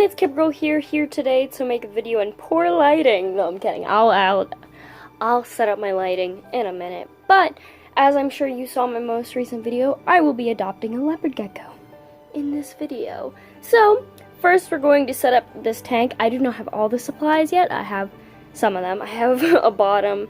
it's Gabriel here today to make a video in poor lighting. No, I'm kidding. I'll set up my lighting in a minute. But as I'm sure you saw in my most recent video, I will be adopting a leopard gecko in this video. So first, we're going to set up this tank. I do not have all the supplies yet. I have some of them. I have a bottom,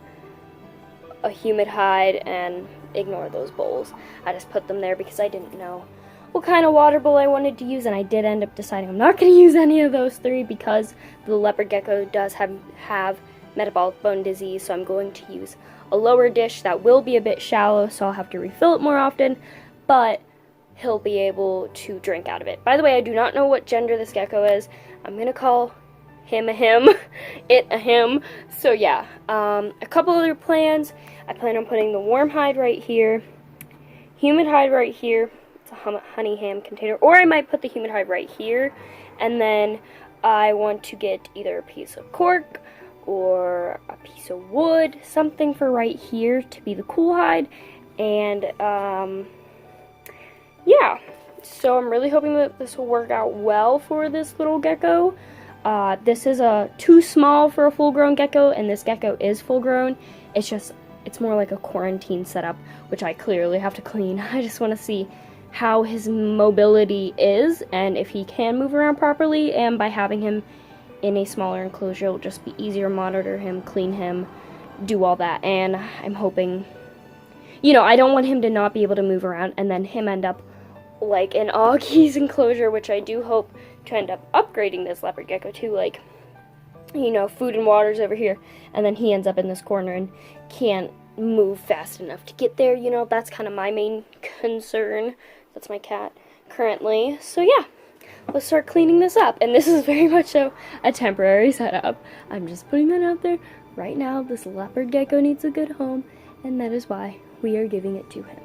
a humid hide, and ignore those bowls. I just put them there because I didn't know what kind of water bowl I wanted to use, and I did end up deciding I'm not going to use any of those three because the leopard gecko does have metabolic bone disease, so I'm going to use a lower dish that will be a bit shallow, so I'll have to refill it more often, but he'll be able to drink out of it. By the way, I do not know what gender this gecko is. I'm going to call him a him, it a him. So yeah, a couple other plans. I plan on putting the warm hide right here, humid hide right here. It's a honey ham container, or I might put the humid hide right here, and then I want to get either a piece of cork or a piece of wood, something for right here to be the cool hide, and yeah, so I'm really hoping that this will work out well for this little gecko. This is too small for a full-grown gecko, and this gecko is full-grown. It's more like a quarantine setup, which I clearly have to clean. I just want to see how his mobility is and if he can move around properly, and by having him in a smaller enclosure, it'll just be easier to monitor him, clean him, do all that. And I'm hoping, I don't want him to not be able to move around and then him end up like in Augie's enclosure, which I do hope to end up upgrading this leopard gecko to, like, food and water's over here, and then he ends up in this corner and can't move fast enough to get there. That's kind of my main concern. That's my cat currently. So yeah, let's start cleaning this up. And this is very much a temporary setup. I'm just putting that out there. Right now, this leopard gecko needs a good home, and that is why we are giving it to him.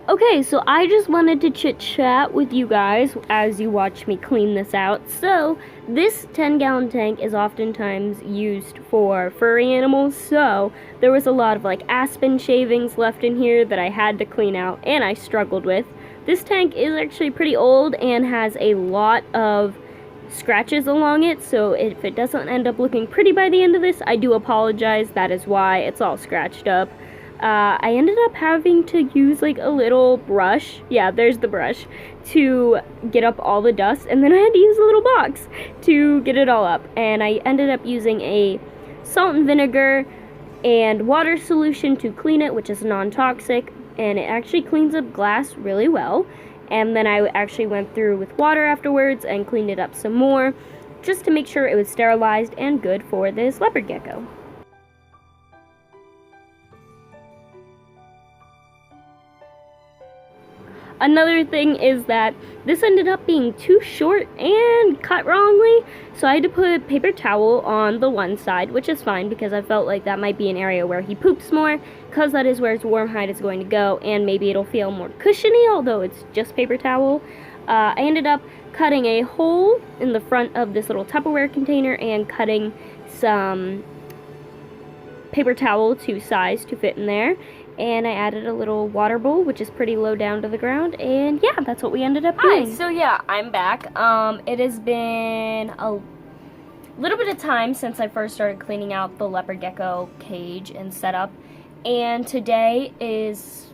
Okay, so I just wanted to chit-chat with you guys as you watch me clean this out. So, this 10-gallon tank is oftentimes used for furry animals, so there was a lot of aspen shavings left in here that I had to clean out, and I struggled with. This tank is actually pretty old and has a lot of scratches along it, so if it doesn't end up looking pretty by the end of this, I do apologize. That is why it's all scratched up. I ended up having to use a little brush, yeah, there's the brush, to get up all the dust, and then I had to use a little box to get it all up, and I ended up using a salt and vinegar and water solution to clean it, which is non-toxic, and it actually cleans up glass really well. And then I actually went through with water afterwards and cleaned it up some more, just to make sure it was sterilized and good for this leopard gecko. Another thing is that this ended up being too short and cut wrongly, so I had to put paper towel on the one side, which is fine because I felt like that might be an area where he poops more, because that is where his warm hide is going to go, and maybe it'll feel more cushiony, although it's just paper towel. I ended up cutting a hole in the front of this little Tupperware container and cutting some paper towel to size to fit in there. And I added a little water bowl, which is pretty low down to the ground, and yeah, that's what we ended up doing. Hi, so yeah, I'm back. It has been a little bit of time since I first started cleaning out the leopard gecko cage and setup, and today is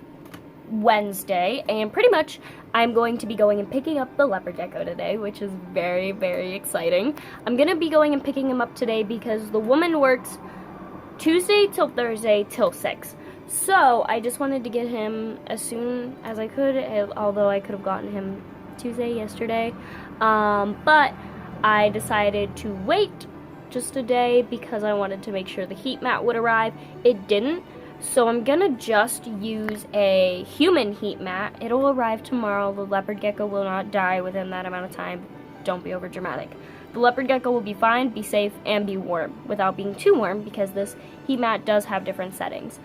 Wednesday, and pretty much I'm going to be going and picking up the leopard gecko today, which is very, very exciting. I'm going to be going and picking him up today because the woman works Tuesday till Thursday till 6. So, I just wanted to get him as soon as I could, although I could have gotten him Tuesday, yesterday. But I decided to wait just a day because I wanted to make sure the heat mat would arrive. It didn't, so I'm gonna just use a human heat mat. It'll arrive tomorrow. The leopard gecko will not die within that amount of time. Don't be over dramatic. The leopard gecko will be fine, be safe, and be warm without being too warm because this heat mat does have different settings.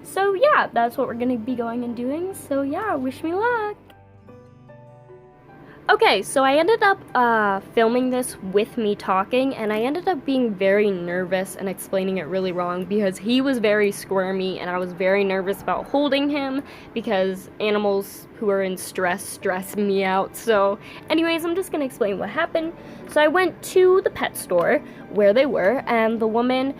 So yeah, that's what we're going to be going and doing. So yeah, wish me luck. Okay, so I ended up filming this with me talking, and I ended up being very nervous and explaining it really wrong because he was very squirmy, and I was very nervous about holding him because animals who are in stress me out. So anyways, I'm just gonna explain what happened. So I went to the pet store where they were, and the woman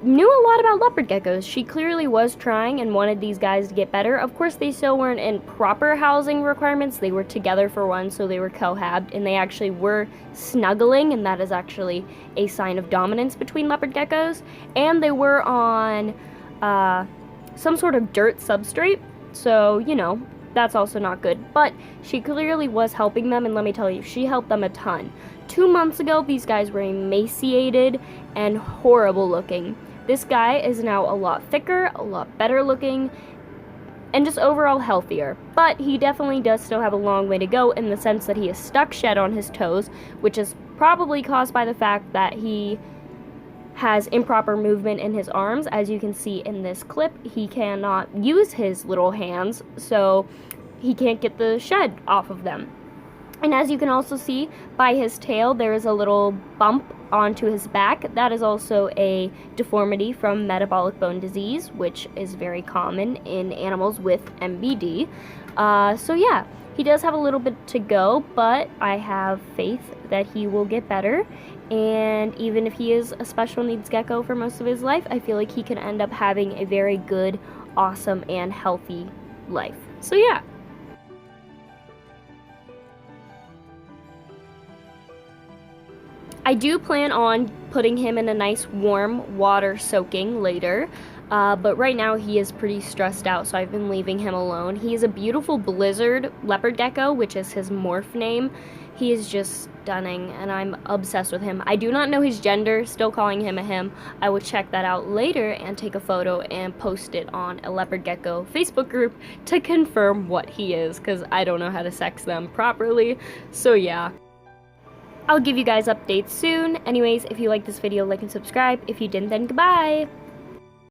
knew a lot about leopard geckos. She clearly was trying and wanted these guys to get better. Of course, they still weren't in proper housing requirements. They were together for one, so they were cohabbed, and they actually were snuggling, and that is actually a sign of dominance between leopard geckos. And they were on some sort of dirt substrate, so, you know, that's also not good. But she clearly was helping them, and let me tell you, she helped them a ton. 2 months ago, these guys were emaciated and horrible looking. This guy is now a lot thicker, a lot better looking, and just overall healthier. But he definitely does still have a long way to go in the sense that he is stuck shed on his toes, which is probably caused by the fact that he has improper movement in his arms. As you can see in this clip, he cannot use his little hands, so he can't get the shed off of them. And as you can also see by his tail, there is a little bump onto his back. That is also a deformity from metabolic bone disease, which is very common in animals with MBD. So yeah, he does have a little bit to go, but I have faith that he will get better. And even if he is a special needs gecko for most of his life, I feel like he can end up having a very good, awesome, and healthy life. So yeah. I do plan on putting him in a nice warm water soaking later, but right now he is pretty stressed out, so I've been leaving him alone. He is a beautiful blizzard leopard gecko, which is his morph name. He is just stunning, and I'm obsessed with him. I do not know his gender, still calling him a him. I will check that out later and take a photo and post it on a leopard gecko Facebook group to confirm what he is, because I don't know how to sex them properly, so yeah. I'll give you guys updates soon. Anyways, if you like this video, like and subscribe. If you didn't, then goodbye!